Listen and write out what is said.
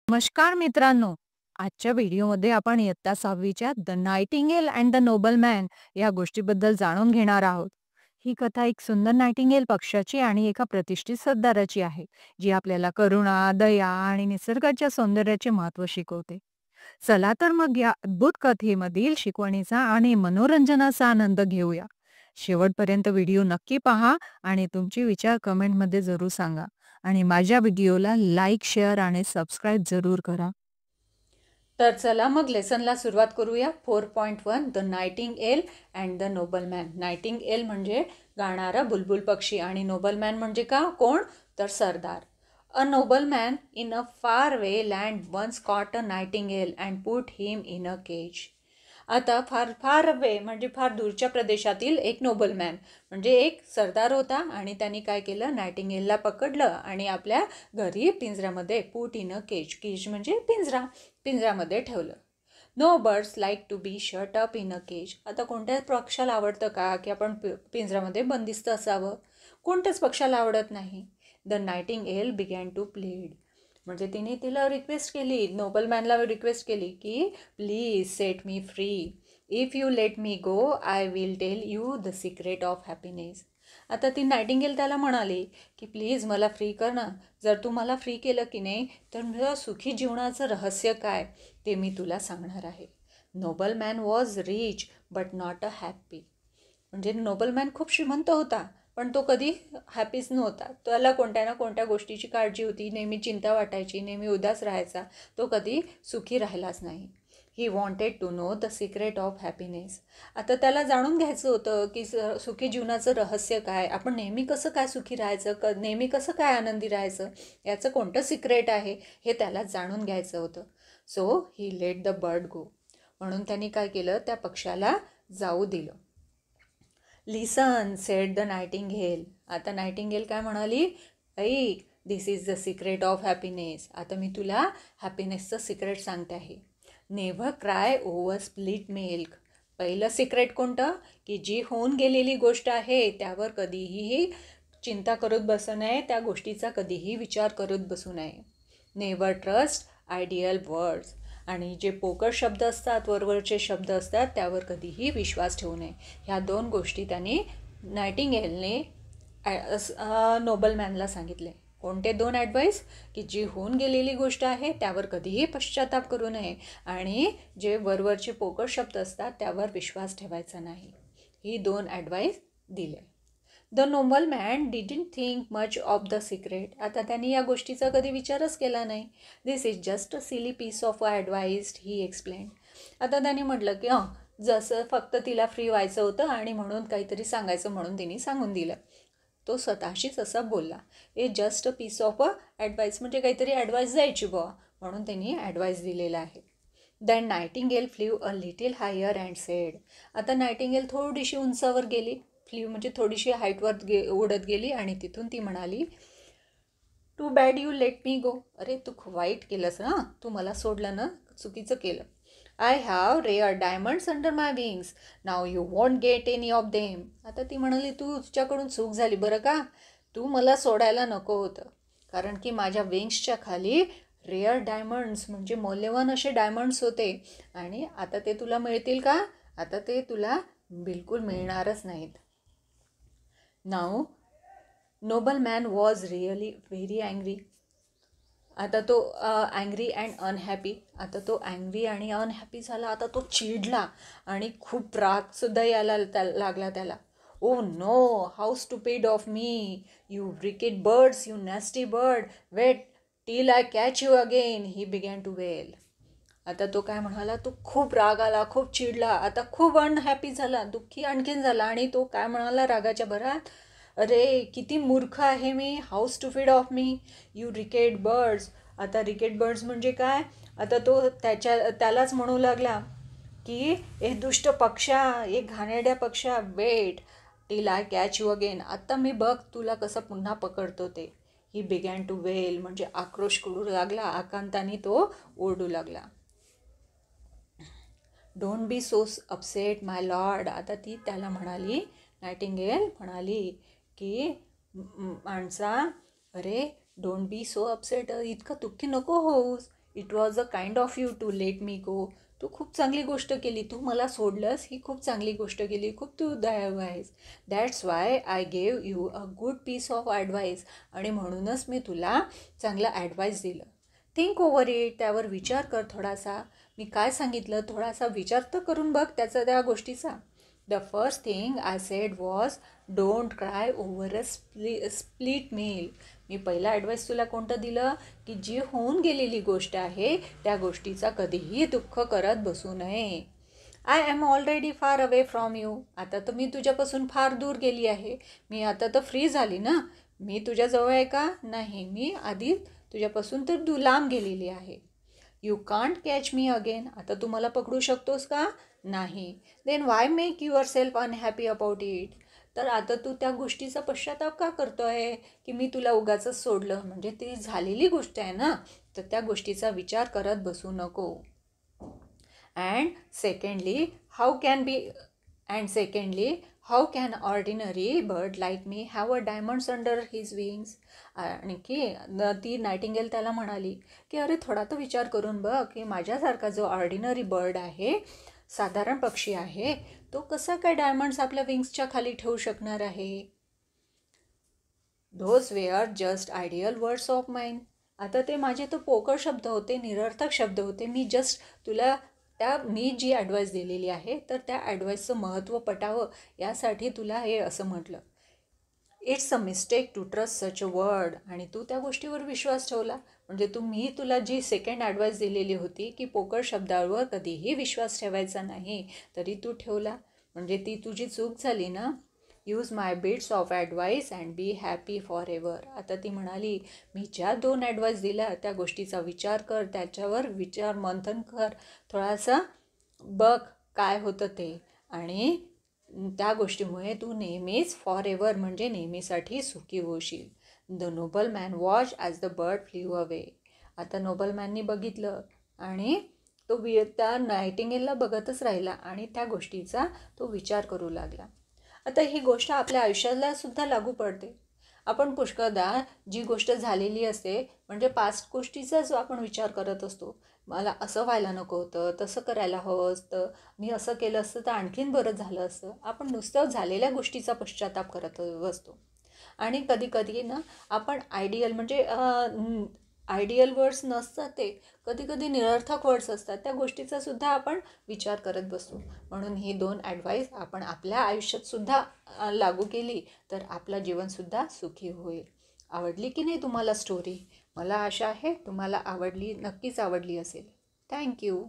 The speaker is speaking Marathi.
नमस्कार मित्रांनो. आजच्या व्हिडिओमध्ये आपण इयत्ता 6वीच्या the nightingale and the nobleman या गोष्टीबद्दल जाणून घेणार आहोत. ही कथा एक सुंदर नाइटिंगेल पक्षाची आणि एका प्रतिष्ठित सरदाराची आहे, जी आपल्याला करुणा, दया आणि निसर्गाच्या सौंदर्याचे महत्त्व शिकवते. चला तर मग या अद्भुत कथेमधील शिकवणीचा आणि मनोरंजनाचा आनंद घेऊया. शेवटपर्यंत व्हिडिओ नक्की पहा आणि तुमचे विचार कमेंटमध्ये जरूर सांगा. आणि माझ्या व्हिडिओला लाईक, शेअर आणि सबस्क्राईब जरूर करा. तर चला मग लेसनला सुरुवात करूया. 4.1 the nightingale and the nobleman. Nightingale म्हणजे गाणारा बुलबुल पक्षी आणि नोबलमॅन म्हणजे कोण? तर सरदार. अ nobleman in a far way land once caught a nightingale and put him in a cage. आता फार फार वे म्हणजे फार दूरच्या प्रदेशातील एक नोबलमॅन म्हणजे एक सरदार होता आणि त्यांनी काय केलं, नायटिंगेलला पकडलं आणि आपल्या घरी पिंजऱ्यामध्ये, put in a cage, cage म्हणजे पिंजरा, पिंजऱ्यामध्ये ठेवलं. No birds like to be shut up in a cage. आता कोणत्याच पक्षाला आवडतं का की आपण पिंजऱ्यामध्ये बंदिस्त असावं? कोणत्याच पक्षाला आवडत नाही. The nightingale began to plead. म्हणजे तिने तिला रिक्वेस्ट केली, नोबलमॅनला रिक्वेस्ट केली की please set me free. If you let me go I will tell you the secret of happiness. आता ती नायटिंगेल त्याला म्हणाली की प्लीज मला फ्री कर ना. जर तू मला फ्री केलं की नाही तर तुझ्या सुखी जीवनाचं रहस्य काय ते मी तुला सांगणार आहे. Nobleman was rich but not a happy. म्हणजे नोबलमॅन खूप श्रीमंत होता पण तो कधी हॅपीच नव्हता. त्याला कोणत्या ना कोणत्या गोष्टीची काळजी होती, नेहमी चिंता वाटायची, नेहमी उदास राहायचा. तो कधी सुखी राहिलाच नाही. He wanted to know the secret of happiness. आता त्याला जाणून घ्यायचं होतं की सुखी जीवनाचं रहस्य काय, आपण नेहमी कसं काय सुखी राहायचं, नेहमी कसं काय आनंदी राहायचं, याचं कोणतं सिक्रेट आहे हे त्याला जाणून घ्यायचं होतं. So he let the bird go. म्हणून त्यांनी काय केलं, त्या पक्षाला जाऊ दिलं. Listen said the nightingale. आता नायटिंगेल काय म्हणाली, ऐक, this is the secret of happiness. आता मी तुला हॅपीनेसचं सिक्रेट सांगते आहे. Never cry over split milk. पहिलं सिक्रेट कोणतं, की जी होऊन गेलेली गोष्ट आहे त्यावर कधीही चिंता करत बसू नये, त्या गोष्टीचा कधीही विचार करत बसू नये. Never trust ideal words. आणि जे पोकळ शब्द असतात, वरवरचे शब्द असतात, त्यावर कधीही विश्वास ठेवू नये. ह्या दोन गोष्टी त्यांनी नायटिंगेलने नोबलमॅनला सांगितले. कोणते दोन ॲडवाईस, की जी होऊन गेलेली गोष्ट आहे त्यावर कधीही पश्चाताप करू नये आणि जे वरवरचे पोकळ शब्द असतात त्यावर विश्वास ठेवायचा नाही. ही दोन ॲडवाईस दिले. The nobleman didn't think much of the secret. आता त्यांनी या गोष्टीचा कधी विचारच केला नाही. This is just a silly piece of advice, he explain. आता त्यांनी म्हटलं की जसं फक्त तिला फ्री व्हायचं होतं आणि म्हणून काहीतरी सांगायचं म्हणून तिने सांगून दिलं. तो स्वतःशीच असा बोलला. A just a piece of advice म्हणजे काहीतरी ॲडवाईस द्यायची बुवा, म्हणून त्यांनी ॲडवाईस दिलेला आहे. Then nightingale flew a little higher and said. आता नायटिंगेल थोडीशी उंचावर गेली, फ्ल्यू म्हणजे थोडीशी हाईटवर उडत गेली आणि तिथून ती म्हणाली, too bad you let me go. अरे तू खूप वाईट केलंस ना, तू मला सोडलं ना, चुकीचं केलं. I have rare diamonds under my wings, now you want get any of them. आता ती म्हणाली, तुझ्याकडून चूक झाली बरं का, तू मला सोडायला नको होतं, कारण की माझ्या विंग्सच्या खाली रेअर डायमंड्स म्हणजे मौल्यवान असे डायमंड्स होते आणि आता ते तुला मिळतील का? आता ते तुला बिलकुल मिळणारच नाहीत. Now nobleman was really very angry. आता तो अँग्री अँड अनहॅपी. आता तो अँग्री आणि अनहॅपी झाला. आता तो चिडला आणि खूप रागसुद्धा यायला लागला त्याला. Oh no, how stupid of me, you wicked birds, you nasty bird, wait till I catch you again, he began to wail. आता तो काय म्हणाला, तो खूप राग आला, खूप चिडला, आता खूप अनहॅपी झाला, दुःखी आणखीन झाला आणि तो काय म्हणाला रागाच्या भरात, अरे किती मूर्ख आहे मी, how stupid of me, you wicked birds. आता रिकेट बर्ड्स म्हणजे काय, आता तो त्यालाच म्हणू लागला की ए दुष्ट पक्षा, एक घाणेरड्या पक्षा, wait till I catch you again, आत्ता मी बघ तुला कसं पुन्हा पकडतो ते. ही बिगॅन टू वेल म्हणजे आक्रोश करू लागला, आकांताने तो ओरडू लागला. Don't be so upset my Lord. आता ती त्याला म्हणाली, नायटिंगेल म्हणाली की माणसा, अरे डोंट बी सो अपसेट, इतकं दुःखी नको होऊस. It was a kind of you to let me go. तू खूप चांगली गोष्ट केली, तू मला सोडलंस, ही खूप चांगली गोष्ट केली, खूप तू दयाळू आहेस. That's why I gave you a good piece of advice. आणि म्हणूनच मी तुला चांगलं ॲडवाईस दिलं. थिंक ओव्हर इट, त्यावर विचार कर थोडासा. मी काय सांगितलं थोडासा विचार तर करून बघ त्याचा, त्या गोष्टीचा. The first thing I said was don't cry over a split milk. मी पहिला ॲडवाईस तुला कोणतं दिलं की जी होऊन गेलेली गोष्ट आहे त्या गोष्टीचा कधीही दुःख करत बसू नये. I am already far away from you. आता तर मी तुझ्यापासून फार दूर गेली आहे. मी आता तर फ्री झाली ना. मी तुझ्याजवळ आहे का? नाही, मी आधी तुझ्यापासून तर लांब गेलेली आहे. You can't catch me again. आता तू मला पकडू शकतोस का? नाही. Then why make yourself unhappy about it. तर आता तू त्या गोष्टीचा पश्चाताप का करतो आहे की मी तुला उगाचच सोडलं? म्हणजे ती झालेली गोष्ट आहे ना, तर त्या गोष्टीचा विचार करत बसू नको. And secondly how can be and secondly how can ordinary bird like me have a diamonds under his wings. आणखी ती नायटिंगेल त्याला म्हणाली की अरे थोडा तर विचार करून बघ की माझ्यासारखा जो ऑर्डिनरी बर्ड आहे, साधारण पक्षी आहे, तो कसा काय डायमंड्स आपल्या विंग्सच्या खाली ठेवू शकणार आहे. Those were just ideal words of mine. आता ते माझे तर पोकळ शब्द होते, निरर्थक शब्द होते. मी जस्ट तुला मी जी ॲडवाईस दिलेली आहे तर त्या ॲडवाईसचं महत्त्व पटावं यासाठी तुला हे असं म्हटलं. It's a mistake to trust such a word. आणि तू त्या गोष्टीवर विश्वास ठेवला. म्हणजे मी तुला जी सेकंड ॲडवाईस दिलेली होती की पोकळ शब्दावर कधीही विश्वास ठेवायचा नाही, तरी तू ठेवला. म्हणजे ती तुझी चूक झाली ना. Use my bits of advice and be happy for ever. आता ती म्हणाली मी ज्या 2 ॲडवाईस दिल्या त्या गोष्टीचा विचार कर, त्याच्यावर विचार मंथन कर, थोडासा बघ काय होतं ते. आणि त्या गोष्टीमुळे तू नेहमीच फॉर एव्हर म्हणजे नेहमीसाठी सुखी होशील. The noble man watch as the bird flew away. आता नोबल मॅननी बघितलं आणि तो त्या नायटिंगेलला बघतच राहिला आणि त्या गोष्टीचा तो विचार करू लागला. आता ही गोष्ट आपल्या आयुष्याला सुद्धा लागू पडते. आपण पुष्कळदा जी गोष्ट झालेली असते म्हणजे पास्ट गोष्टीचा जो आपण विचार करत असतो, मला असं व्हायला नको होतं, तसं करायला हवं असतं, मी असं केलं असतं तर आणखीन बरं झालं असतं. आपण नुसतं झालेल्या गोष्टीचा पश्चाताप करत असतो. आणि कधी कधी ना आपण आयडियल म्हणजे आयडियल वर्ड्स नसतात ते, कधी कधी निरर्थक वर्ड्स असतात, त्या गोष्टीचा सुद्धा आपण विचार करत बसतो. म्हणून ही 2 ॲडवाईस आपण आपल्या आयुष्यात सुद्धा लागू केली तर आपलं जीवनसुद्धा सुखी होईल. आवडली की नाही तुम्हाला स्टोरी? मला आशा आहे तुम्हाला आवडली, नक्कीच आवडली असेल. थँक्यू.